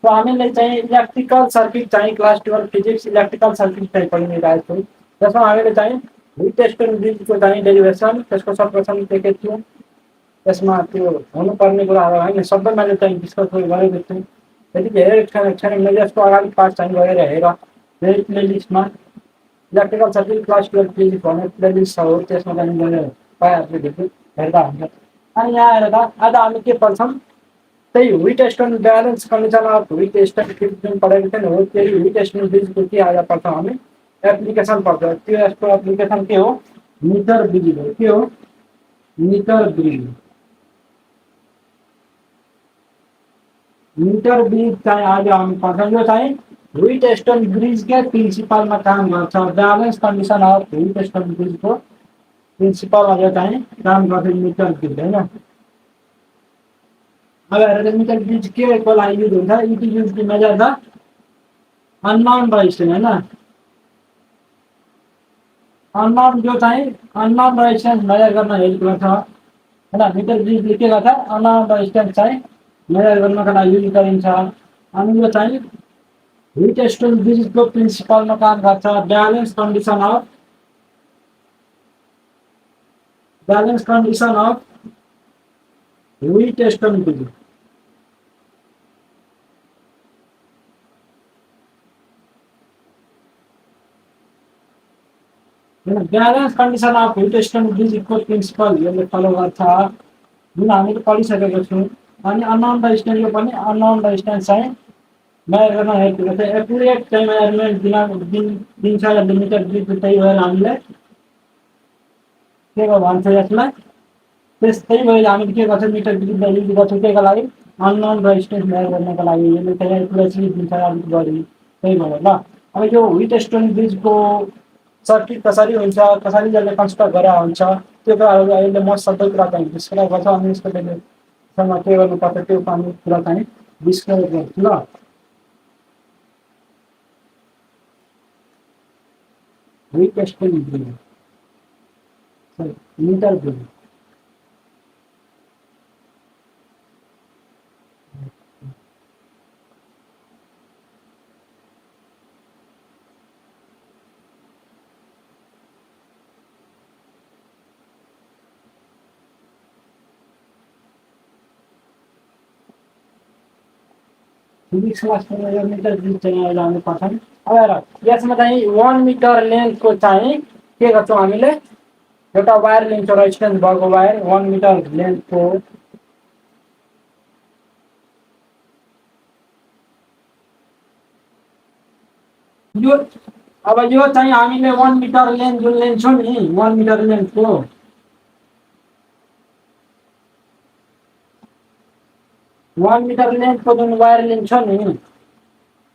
तो हामीले चाहिँ इलेक्ट्रिकल सर्किट चाहिँ क्लास 12 फिजिक्स इलेक्ट्रिकल सर्किट चाहिँ पढिरहेको छौँ, जसमा हामीले चाहिँ हिट एक्सचेन्ज ब्रिजको चाहिँ डेरिभेसन त्यसको सर्वप्रथम देखेको थियौँ। त्यसमा त्यो हुनुपर्ने कुराहरू होइन सबै मैले चाहिँ डिस्कस गरेको छु। यदि हेरेको छैन मैले यसको अगाडि पार्ट चाहिँ गएर हेर मेरो प्लेलिस्टमा इलेक्ट्रिकल सर्किट क्लास 12 फिजिक्स भन्ने प्लेलिस्ट हो, त्यसमा चाहिँ गएर पाइहाल्छु हेर्दा हुन्छ। अनि यहाँ आएर त आज हामी के पढ्छौँ, त्यही wheat stone balance condition of Wheatstone bridge जुन पढेको थियो नि हो, त्यही ह्विट स्टोन ब्रिजको के आज पढ्छौँ हामी, एप्लिकेसन पढ्छ। त्यो यसको एप्लिकेसन के हो, मिटर ब्रिज हो। के हो, मिटर ब्रिज। मिटर ब्रिज चाहिँ आज हामी पढ्छौँ। यो चाहिँ ह्विट स्टोन ब्रिजकै प्रिन्सिपलमा काम गर्छ। Balance condition of Wheatstone ब्रिजको प्रिन्सिपलमा यो चाहिँ काम गर्छ मिटर ब्रिज होइन। अब हेरेर मिटर ब्रिज के को लागि युज हुन्छ, it is use to measure the unknown resistance होइन। अननोन जो चाहिँ अननोन रेजिस्टेन्स मेजर गर्न हेल्प गर्छ होइन। मिटर ब्रिजले के गर्छ, अननोन रेजिस्टेन्स चाहिँ मेजर गर्नको लागि युज गरिन्छ। अनि यो चाहिँ ह्विट स्टोन ब्रिजको प्रिन्सिपलमा काम गर्छ। Balance condition of Wheatstone bridge. Balance condition of Wheatstone ब्रिजको प्रिन्सिपल यसले फलो गर्छ जुन हामीले पढिसकेको छौँ। अनि अननोन रेजिस्टेन्सको पनि अननोन रेजिस्टेन्स चाहिँ मेजर गर्न हेल्प गर्छ। एकुरेट चाहिँ मेजरमेन्ट दिन्छ मिटर ब्रिज। त्यही भएर हामीले के भन्छ यसलाई, त्यही भएर हामीले के गर्छौँ, मिटर ब्रिजलाई युज गर्छौँ केको लागि, अननोन रेजिस्टेन्स मेजर गर्नको लागि। यसले चाहिँ एकुरेसी दिन्छ अलिक बढी। त्यही भएर ल अब यो ह्विट स्टोन ब्रिजको सर्किट कसरी हुन्छ, कसरी यसले कन्स्ट्रक्ट गरेर हुन्छ, त्यो कुराहरू अहिले म सबै कुरा चाहिँ डिस्क्राइब गर्छु। अनि यसको सँग के गर्नुपर्छ त्यो पनि कुरा चाहिँ डिस्क्राइब गर्छु ल। Wheatstone bridge meter bridge physics क्लासमा यो मिटर ब्रिज चाहिँ अहिले हामी पढ्छौँ। अब हेर यसमा चाहिँ 1 मिटर लेन्थको चाहिँ के गर्छौँ हामीले, एउटा वायर लिन्छौँ, रेजिस्टेन्स भएको वायर 1 मिटर लेन्थको। यो अब यो चाहिँ हामीले 1 मिटर लेन्थ जुन लिन्छौँ नि, 1 मिटर लेन्थको 1 मिटर लेन्थको जुन वायर लिन्छ नि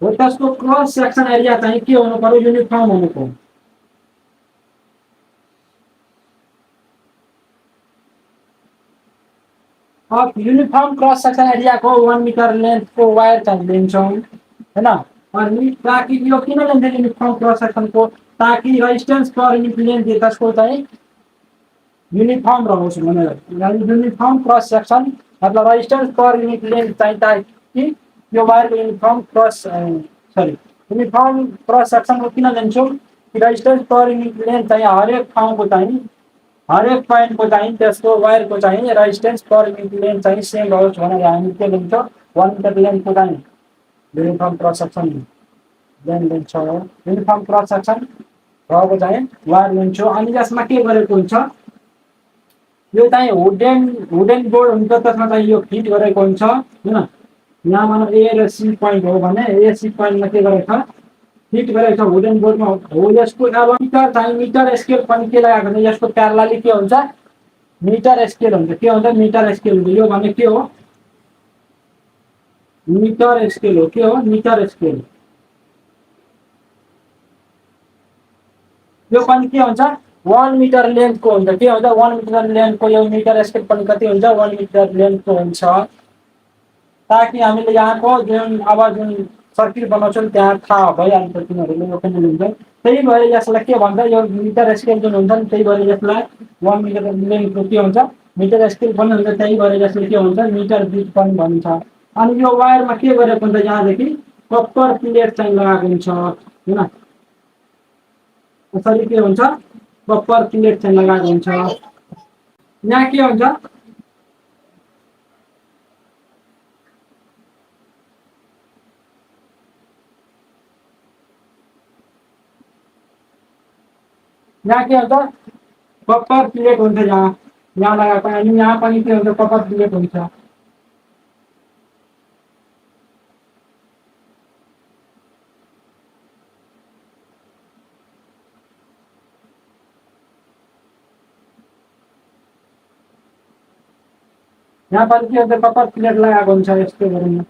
हो, त्यसको क्रस सेक्सन एरिया चाहिँ के हुनु पर्यो, युनिफर्म हुनु पर्यो। अब युनिफर्म क्रस सेक्सन एरियाको 1 मिटर लेन्थको वायर चाहिँ लिन्छौँ होइन। अनि ताकि यो किन लिन्छ युनिफर्म क्रस सेक्सनको, ताकि रेजिस्टेन्स पर युनिट लेन्थ त्यसको चाहिँ यूनिफॉर्म रहोस् भनेर, यानी यूनिफॉर्म क्रस सेक्सन मतलब रेजिस्टेंस पर यूनिट लेंथ चाहिए ताकि यो wire uniform cross uniform cross section को किन लिन्छौं कि रेजिस्टेंस पर यूनिट लेंथ चाहिँ हरेक ठाउँको चाहिँ हरेक पोइन्ट को चाहिँ त्यसको वायर को चाहिँ रेजिस्टेंस पर यूनिट लेंथ चाहिँ सेम होस् भनेर हामी के लिन्छौं 1 मिटर लेंथ को चाहिँ यूनिफॉर्म क्रस सेक्सन लेंथ लिन्छौं। यूनिफॉर्म क्रस सेक्सन रहेको चाहिँ वायर लिन्छौं। अनि यसमा के गरेको हुन्छ, यो चाहिँ वुडन बोर्ड हुन्छ, त्यसमा चाहिँ यो फिट गरेको हुन्छ हैन। यहाँ मानौ ए र सी पोइन्ट हो भने ए सी पोइन्टमा के गरेको छ, फिट गरेको छ वुडन बोर्डमा हो। यसको अब मिटर चाहिँ मिटर स्केल पनि के लगाएको हुन्छ, यसको प्यारलली के हुन्छ, मिटर स्केल हुन्छ। के हुन्छ, मिटर स्केल हुन्छ। यो भने के हो, मिटर स्केल हो। के हो, मिटर स्केल। यो पनि के हुन्छ, 1 मिटर लेंथ को हुन्छ। के हुन्छ, 1 मिटर लेंथ को यो मिटर स्केल पनि कति हुन्छ, 1 मिटर लेंथ को हुन्छ। ताकि हामीले यहाँको जुन अब जुन सर्किट बनाउँछौं त्यहाँ थाहा भइहाल्छ तिनीहरूले यो पनि लिन्छ। त्यही भएर यसलाई के भन्छ, यो मिटर स्केल जुन हुन्छ नि, त्यही भएर यसलाई 1 मिटर लेंथ को के हुन्छ, मिटर स्केल पनि हुन्छ। त्यही भएर यसले के हुन्छ, मिटर बिट पनि भनिन्छ। अनि यो वायरमा के गरेको हुन्छ यहाँदेखि कप्पर प्लेट चाहिँ लगाएको हुन्छ हैन। यसरी के हुन्छ कप्पर प्लेट चाहिँ लगाएको हुन्छ। यहाँ के हुन्छ यहाँ के हुन्छ कप्पर प्लेट हुन्छ यहाँ लगाएको अनि यहाँ पनि के हुन्छ कप्पर प्लेट हुन्छ। यहाँ पनि के हुन्छ कप्पर प्लेट लगाएको हुन्छ यस्तो गरौँ।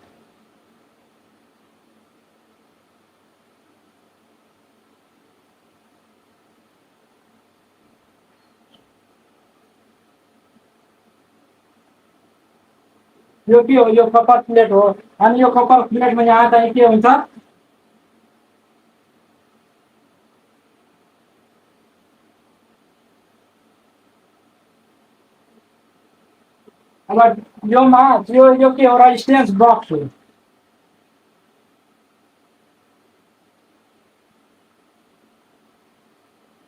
यो के हो यो कप्पर प्लेट हो अनि यो कप्पर प्लेटमा यहाँ चाहिँ के हुन्छ अब यो के हो रेजिस्टेन्स बक्स हो।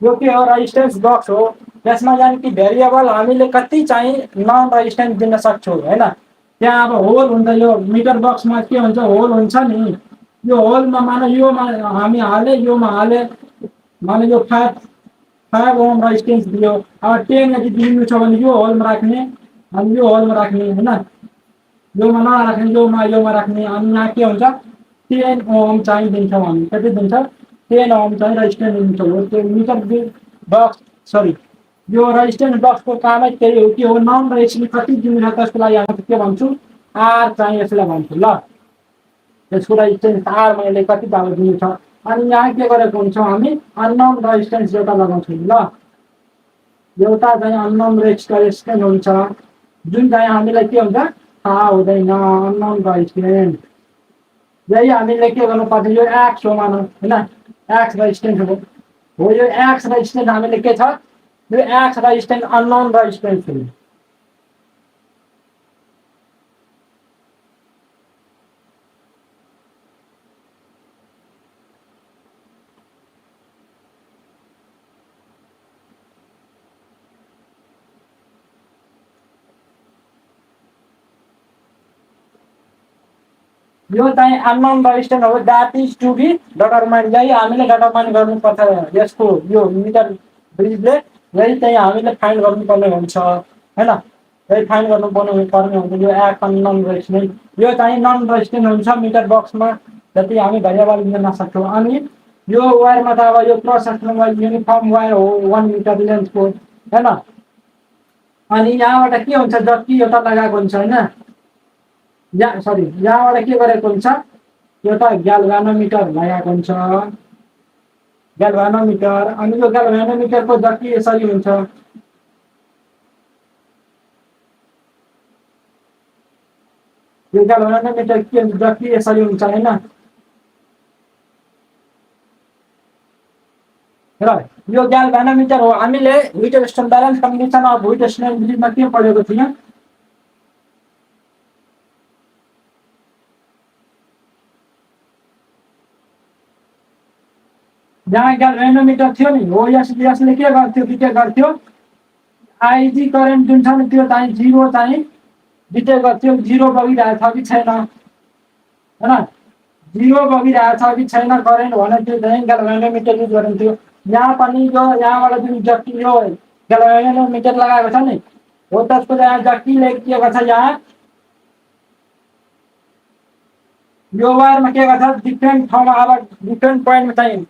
यो के हो रेजिस्टेन्स बक्स हो। त्यसमा यानि कि भेरिएबल हामीले कति चाहिँ नन रेजिस्टेन्स दिन सक्छौँ हैन। त्यहाँ अब होल हुन्छ यो मिटर बक्समा के हुन्छ होल हुन्छ नि यो होलमा माने योमा हामी हाले योमा हाले माने यो 5 ओम रेजिस्टेन्स दियो। अब 10 यदि दिनु छ भने यो होलमा राख्ने अनि यो होलमा राख्ने हैन। योमा नराख्ने योमा राख्ने अनि यहाँ के हुन्छ 10 ओम चाहिँ दिन्छौँ हामी। कति दिन्छ 10 ओम चाहिँ रेजिस्टेन्स दिन्छौँ। त्यो मिटर बक्स सरी यो रेजिस्टेन्स बक्सको कामै त्यही हो कि हो नन रेजिस्टेन्स कति दिनु छ त्यसको लागि हामी के भन्छौँ आर चाहिँ यसलाई भन्छु ल। यसको रेजिस्टेन्स आर मैले कति दाम दिनु छ अनि यहाँ के गरेको हुन्छौँ हामी अननोन रेजिस्टेन्स एउटा लगाउँछौँ ल। एउटा चाहिँ अननोन रेजिस्टेन्स हुन्छ जुन चाहिँ हामीलाई के हुन्छ थाहा हुँदैन अननोन रेजिस्टेन्स। यही हामीले के गर्नुपर्छ यो एक्स हो मानौँ हैन एक्स रेजिस्टेन्स हो यो एक्स रेजिस्टेन्स हामीले के छ यो एक्स रेजिस्टेन्स अननोन रेजिस्टेन्स हो। यो चाहिँ अननोन रेजिस्टेन्स हो that is to be determined. यही हामीले डिटरमाइन गर्नुपर्छ यसको यो मिटर ब्रिजले यही चाहिँ हामीले फाइन्ड गर्नुपर्ने हुन्छ हैन। यही फाइन्ड गर्नुपर्ने हुन्छ यो एक्स अननोन रेजिस्टेन्स यो चाहिँ नन रेजिस्टेन्स हुन्छ मिटर बक्समा जति हामी भेरिएबल दिन सक्छौँ। अनि यो वायरमा त अब यो क्रस सेक्सनमा युनिफर्म वायर हो 1 मिटर लेन्थको हैन। अनि यहाँबाट के हुन्छ जति एउटा लगाएको हुन्छ हैन यहाँबाट के गरेको हुन्छ एउटा ग्याल्भानोमिटर लगाएको हुन्छ ग्याल्भानोमिटर। अनि यो ग्याल्भानोमिटरको जति यसरी हुन्छ यो ग्याल्भानोमिटर के जति यसरी हुन्छ हैन र यो ग्याल्भानोमिटर हो। हामीले ह्युइटस्टोन ब्यालेन्स कन्डिसन अफ ह्युइटस्टोन ब्रिजमा के पढेको थियौँ जहाँ ग्याल्भानोमिटर थियो नि हो यसले के गर्थ्यो आइजी करेन्ट जुन छ नि त्यो चाहिँ जिरो चाहिँ डिटेक्ट गर्थ्यो जिरो बगिरहेछ कि छैन हैन। जिरो बगिरहेछ कि छैन करेन्ट भने त्यो चाहिँ ग्याल्भानोमिटर युज गरिन्थ्यो। यहाँ पनि यो यहाँबाट जुन जति यो ग्याल्भानोमिटर लगाएको छ नि हो त्यसको यहाँ जतिले के गर्छ यहाँ यो वायरमा के गर्छ डिफ्रेन्ट ठाउँमा अब डिफ्रेन्ट पोइन्टमा चाहिँ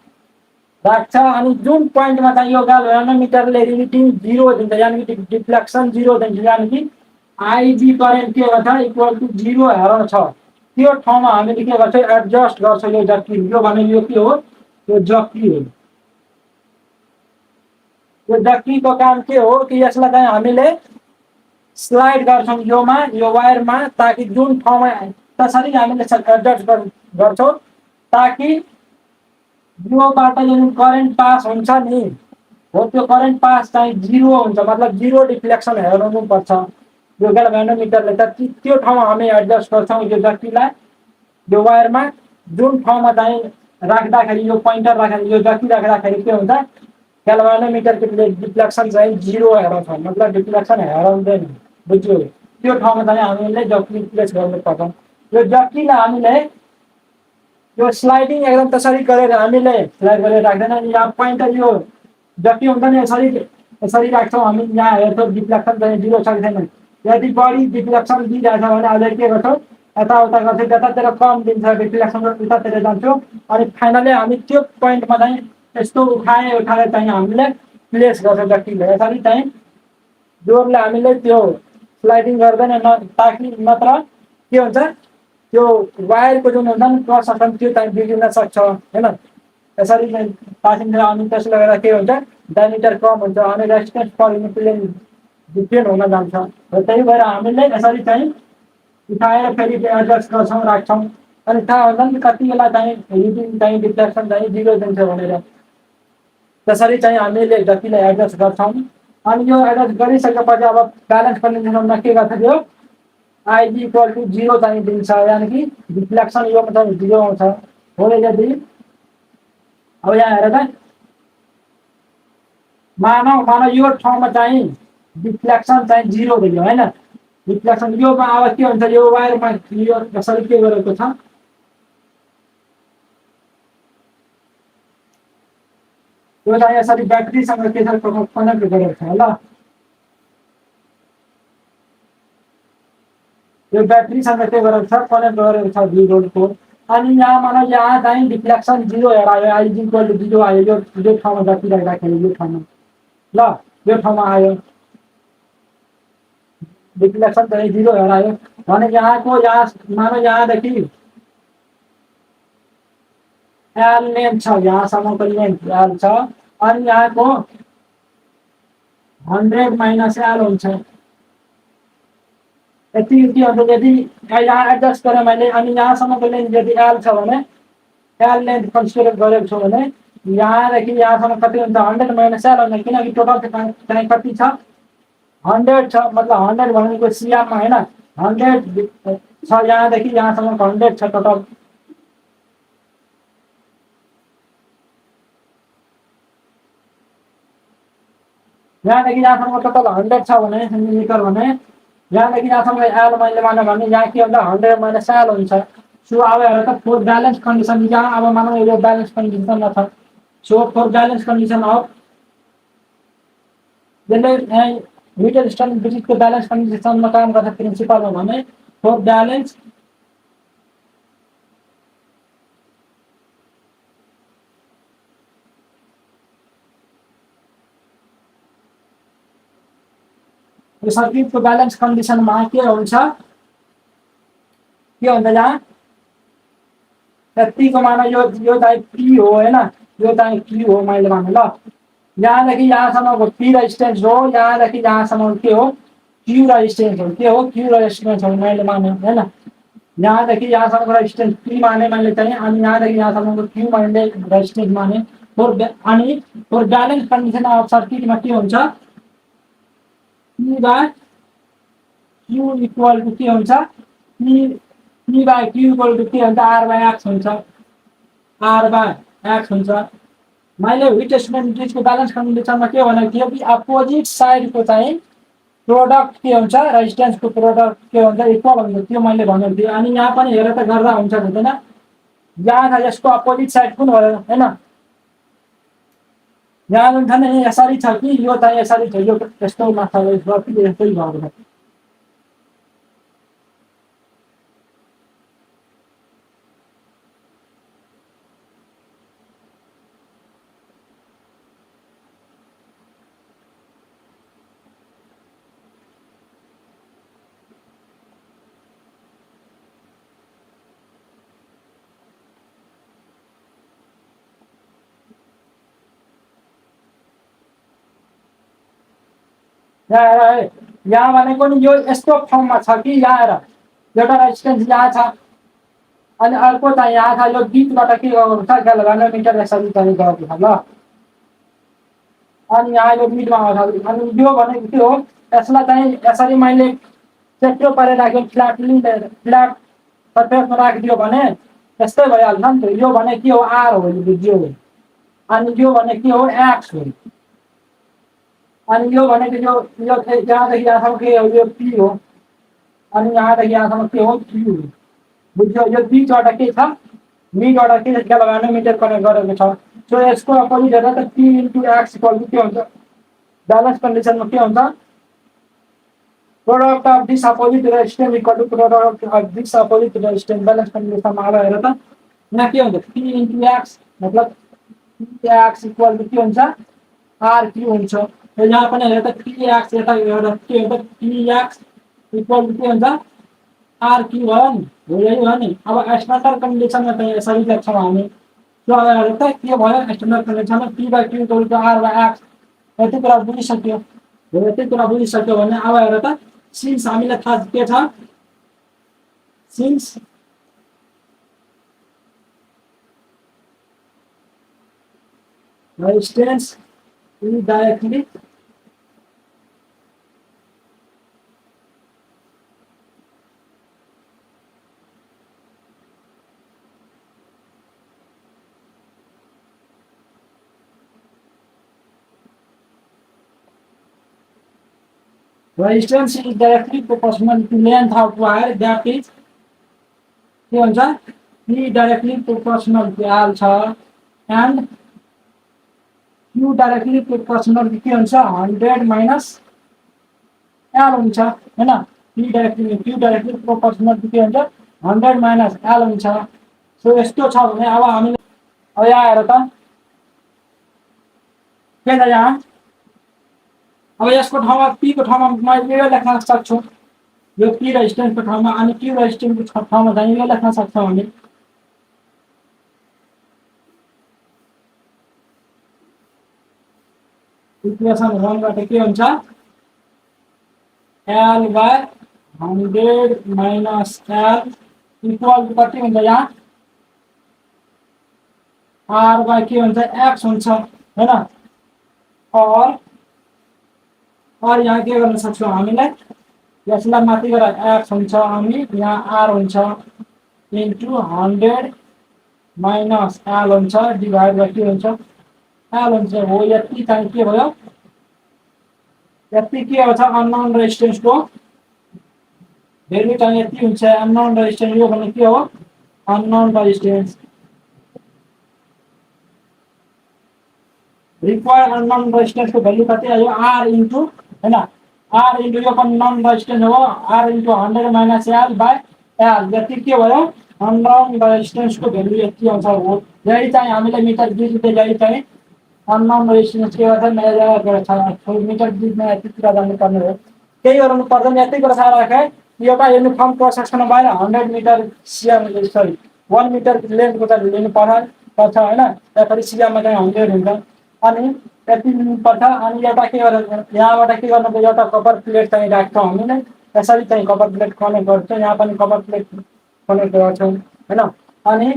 राख्छ अनि जुन पोइन्टमा चाहिँ यो ग्याल्भानोमिटरले रिडिङ जिरो दिन्छ यानि कि डिफ्लेक्सन जिरो दिन्छ यानि कि आइजी करेन्ट के गर्छ इक्वल टु जिरो हेरेर छ त्यो ठाउँमा हामीले के गर्छौँ एडजस्ट गर्छौँ यो जक्की यो भने यो के हो यो जक्की हो। यो जक्कीको काम के हो कि यसलाई चाहिँ हामीले स्लाइड गर्छौँ यो वायरमा ताकि जुन ठाउँमा त्यसरी हामीले एडजस्ट गर्छौँ ताकि योबाट जुन करेन्ट पास हुन्छ नि हो त्यो करेन्ट पास चाहिँ जिरो हुन्छ मतलब जिरो डिफ्लेक्सन हेर्नुपर्छ। यो ग्याल्भेनोमिटरले त त्यो ठाउँमा हामी एडजस्ट गर्छौँ यो जतिलाई यो वायरमा जुन ठाउँमा चाहिँ राख्दाखेरि यो पोइन्टर राख्दाखेरि यो जति राख्दाखेरि के हुन्छ ग्याल्भेनोमिटरको डिफ्लेक्सन चाहिँ 0 हेराउँछ मतलब डिफ्लेक्सन हेराउँदैन बुझ्यो त्यो ठाउँमा चाहिँ हामीले जति प्लेस गर्नुपर्छ यो जतिलाई हामीले यो स्लाइडिङ एकदम त्यसरी गरेर हामीले स्लाइड गरेर राख्दैन यहाँ पोइन्टर यो जति हुन्छ नि यसरी राख्छौँ हामी यहाँ हेर्छौँ डिफ्लेक्सन चाहिँ 0 छ कि छैन यदि बढी डिफ्लेक्सन दिइरहेछ भने अझै के गर्छौँ यताउता गर्छौँ जतातिर कम दिन्छ डिफ्लेक्सन उतातिर जान्छौँ अनि फाइनली हामी त्यो पोइन्टमा चाहिँ यस्तो उठाएर चाहिँ हामीले प्लेस गर्छौँ जतिले यसरी चाहिँ जोरले हामीले त्यो स्लाइडिङ गर्दैन ताकि नत्र के हुन्छ त्यो वायरको जुन हुन्छ नि क्रस सेक्सन त्यो चाहिँ बिग्रिन सक्छ होइन यसरी चाहिँ पासिन्छ अनि त्यसले गर्दा के हुन्छ डायमिटर कम हुन्छ अनि रेजिस्टेन्स पर युनिट डिफ्रेन्ट हुन जान्छ र त्यही भएर हामीले यसरी चाहिँ उठाएर फेरि एडजस्ट गर्छौँ राख्छौँ अनि थाहा हुन्छ नि कति बेला चाहिँ रिडिङ चाहिँ डिफ्लेक्सन चाहिँ 0 दिन्छ भनेर त्यसरी चाहिँ हामीले जतिलाई एडजस्ट गर्छौँ अनि यो एडजस्ट गरिसकेपछि अब ब्यालेन्स कन्डिसनमा के गर्छ त्यो आइजी इक्वल टु 0 चाहिँ दिन्छ यानि कि डिफ्लेक्सन यो मतलब 0 आउँछ हो यदि अब यहाँ हेर त मानव यो ठाउँमा चाहिँ डिफ्लेक्सन चाहिँ 0 दियो होइन डिफ्लेक्सन योमा अब के हुन्छ यो वायरमा यो यसरी के गरेको छ यो चाहिँ यसरी ब्याट्रीसँग के छ कनेक्ट गरेको छ ल यो ब्याट्रीसँग के गरेको छ कनेक्ट गरेको छ 0 को अनि यहाँ मानव यहाँ चाहिँ डिफ्लेक्सन 0 हेरायो आइजी इक्वल टु 0 आयो यो ठाउँमा जति राख्दाखेरि यो ठाउँमा ल यो ठाउँमा आयो डिफ्लेक्सन चाहिँ 0 हेरायो भने यहाँको यहाँ मानव यहाँदेखि एल लेन्थ छ यहाँसम्मको लेन्थ एल छ अनि यहाँको 100 माइनस एल हुन्छ यति के हुन्छ यदि यहाँ एडजस्ट गरेँ मैले अनि यहाँसम्मको लेन्थ यदि एल छ भने एल लेन्थ कन्सिडर गरेको छु भने यहाँदेखि यहाँसम्म कति हुन्छ 100 माइनस एल हुन्छ किनकि टोटल चाहिँ कति छ 100 छ मतलब 100 भनेको सिआरमा होइन 100 छ यहाँदेखि यहाँसम्मको 100 छ टोटल यहाँदेखि यहाँसम्म टोटल 100 छ भने सेन्टिमिटर भने यहाँदेखि यहाँसम्म एल मैले माने भने यहाँ के हुन्छ 100 माइनस एल हुन्छ सो अब हेर त फोर ब्यालेन्स कन्डिसन यहाँ अब मानौ यो ब्यालेन्स कन्डिसनमा छ so four balance condition of जसले मीटर स्टर्न ब्रिजको ब्यालेन्स कन्डिसनमा काम गर्छ प्रिन्सिपल हो भने फोर ब्यालेन्स यो सर्किटको ब्यालेन्स कन्डिसनमा के हुन्छ यहाँ यतिको मान यो चाहिँ पी हो होइन यो चाहिँ क्यू हो मैले माने ल यहाँदेखि यहाँसम्मको पी रेजिस्टेन्स हो यहाँदेखि यहाँसम्म के हो क्यू रेजिस्टेन्स हो के हो क्यू रेजिस्टेन्स हो मैले माने होइन यहाँदेखि यहाँसम्मको रेजिस्टेन्स पी माने मैले चाहिँ अनि यहाँदेखि यहाँसम्मको क्यू मैले रेजिस्टेन्स माने अनि फोर ब्यालेन्स कन्डिसन अफ सर्किटमा के हुन्छ P by Q equal to के हुन्छ P by Q equal to के हुन्छ R by X हुन्छ R by X हुन्छ मैले विटस्टमेन्ट ब्रिजको ब्यालेन्स कन्डिसनमा के भनेको थियो कि अपोजिट साइडको चाहिँ प्रोडक्ट के हुन्छ रेजिस्टेन्सको प्रोडक्ट के हुन्छ इक्वल हुन्छ त्यो मैले भनेको थिएँ अनि यहाँ पनि हेरेर त गर्दा हुन्छ हुँदैन यहाँ यसको अपोजिट साइड कुन हो हैन यहाँ हुन्छ नि यसरी छ कि यो चाहिँ यसरी छ यो यस्तो माथि यस्तै भएको छ यहाँ भनेको नि यो यस्तो फर्ममा छ कि यहाँ हेर एउटा रेजिस्टेन्स यहाँ छ अनि अर्को चाहिँ यहाँ छ यो बिचबाट के गर्नु छ ग्याल्भेनोमिटर यसरी चाहिँ गएको छ ल अनि यहाँ यो बिचमा आउँछ अनि यो भनेको के हो यसलाई चाहिँ यसरी मैले चेप्टो पारेर राख्यो फ्ल्याट सर्फेसमा राखिदियो भने त्यस्तै भइहाल्छ नि त। यो भने के हो आर हो यो बुझ्यो अनि यो भने के हो एक्स हो अनि यो भनेको यो यहाँदेखि यहाँसम्म के हो यो पी हो अनि यहाँदेखि यहाँसम्म के हो क्यू हो बुझ्यो। यो बिचबाट के छ मिडबाट के छ लगाएर मिटर कनेक्ट गरेको छ। सो यसको अपोजिट हेर्दा त p into x equal to के हुन्छ ब्यालेन्स कन्डिसनमा के हुन्छ product of this opposite resistance equal to product of this opposite resistance balance कन्डिसनमा आएर हेर त यहाँ के हुन्छ पी इन्टु एक्स मतलब पी एक्स इक्वल टु के हुन्छ आर क्यू हुन्छ। र यहाँ पनि हेर त पी एक्स यता हेर्दा के हुन्छ पी एक्स इक्वल टु के हुन्छ आर क्यू भयो नि हो यही हो नि। अब स्ट्यान्डर्ड कन्डिसनमा त यसरी लेख्छौँ हामी। त्यो अब हेर त के भयो स्ट्यान्डर्ड कन्डिसनमा p by q equal to r by x यति कुरा बुझिसक्यो। यति कुरा बुझिसक्यो भने अब हेर त सिन्स हामीलाई थाहा के छ since resistance indirectly resistance is directly proportional to length of wire that is के हुन्छ P directly proportional to L छ and Q directly proportional to के हुन्छ 100 minus L हुन्छ हैन। P directly proportional to के हुन्छ 100 minus L हुन्छ। सो यस्तो छ भने अब हामीले अब यहाँ हेर त के छ यहाँ अब यसको ठाउँमा P को ठाउँमा मैले यो लेख्न सक्छु यो P रेजिस्टेन्सको ठाउँमा अनि Q रेजिस्टेन्सको ठाउँमा चाहिँ यो लेख्न सक्छौँ हामी। इक्वेसन 1 बाट के हुन्छ L by 100 minus L equal to कति हुन्छ यहाँ R बाई के हुन्छ X हुन्छ हैन। और यहाँ के गर्न सक्छौँ हामीले यसलाई माथि गएर x हुन्छ अनि यहाँ r हुन्छ इन्टु 100 माइनस l हुन्छ डिभाइड बाइ के हुन्छ l हुन्छ। हो यति चाहिँ के भयो यति के हुन्छ अननोन रेजिस्टेन्सको भेल्यु चाहिँ यति हुन्छ। अननोन रेजिस्टेन्स यो भने के हो अननोन रेजिस्टेन्स रिक्वायर्ड अननोन रेजिस्टेन्सको भेल्यु कति आयो r इन्टु हैन r इन्टु यो पनि नन रेजिस्टेन्स हो r into 100 minus l by l यति के भयो अननोन रेजिस्टेन्सको भेल्यु यति आउँछ। हो यही चाहिँ हामीले मिटर दिँदै यही चाहिँ अननोन रेजिस्टेन्स के गर्छ मेजर गर्छ। मिटर दिँदै यति कुरा जान्नु पर्ने हो केही गर्नु पर्दैन यति कुरा थाहा राखे एउटा युनिफर्म क्रस सेक्सन बाहिर 100 मिटर सिएम सरी 1 मिटर लेन्थको चाहिँ लिनु पर्छ हैन। त्यसपछि सिएममा चाहिँ 100 हुन्छ अनि यति लिनुपर्छ अनि एउटा के गरेर यहाँबाट के गर्नु एउटा कभर प्लेट चाहिँ राख्छौँ हामीले यसरी चाहिँ कभर प्लेट कनेक्ट गर्छौँ यहाँ पनि कभर प्लेट कनेक्ट गर्छौँ हैन। अनि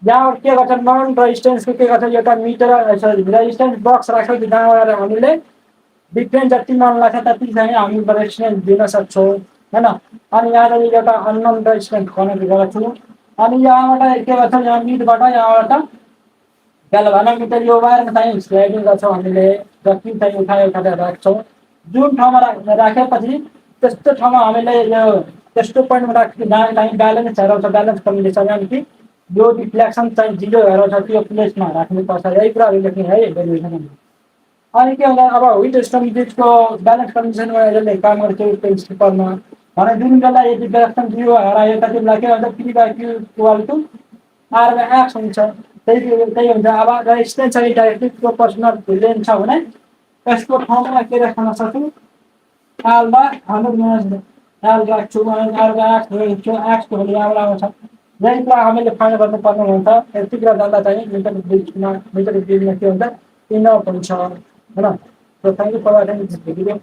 यहाँ के गर्छ नन रेजिस्टेन्सको के गर्छ एउटा मिटर सरी रेजिस्टेन्स बक्स राख्छौँ जहाँबाट हामीले डिफ्रेन्स जति मन लाग्छ त्यति चाहिँ हामी रेजिस्टेन्स दिन सक्छौँ हैन। अनि यहाँनिर एउटा अननोन रेजिस्टेन्स कनेक्ट गर्छौँ अनि यहाँबाट के गर्छ यहाँ मिडबाट यहाँबाट ग्याल्भानोमिटर यो वायरमा चाहिँ स्लाइडिङ गर्छौँ हामीले जति चाहिँ उठाएर राख्छौँ जुन ठाउँमा राखेपछि त्यस्तो ठाउँमा हामीले यो त्यस्तो पोइन्टमा राख्ने ब्यालेन्स हेराउँछ ब्यालेन्स कन्डिसन यानि कि यो डिफ्लेक्सन चाहिँ 0 हेराउँछ त्यो प्लेसमा राख्नुपर्छ यही कुराहरू लेख्ने है डेरिभेसन। अनि के हुन्छ अब विथ स्टोरेजको ब्यालेन्स कन्डिसनमा यसले काम गर्छ प्रिन्सिपलमा भने जुन बेला यदि डिफ्लेक्सन 0 हरायो त्यति बेला के हुन्छ P by Q equal to R by X हुन्छ। त्यही हुन्छ। अब रेजिस्टेन्स चाहिँ डाइरेक्टली प्रोपोर्सनल लेन्थ छ भने यसको ठाउँमा के राख्न सक्छु L बाइ 100 माइनस L राख्छु अनि R बाइ X राख्छु X को भेल्यु यहाँबाट आउँछ। यही कुरा हामीले फाइन्ड गर्नुपर्ने हुन्छ। यति कुरा जान्दा चाहिँ मिटर ब्रिजमा के हुन्छ इनफ हुन्छ हैन। So thank you for watching this video.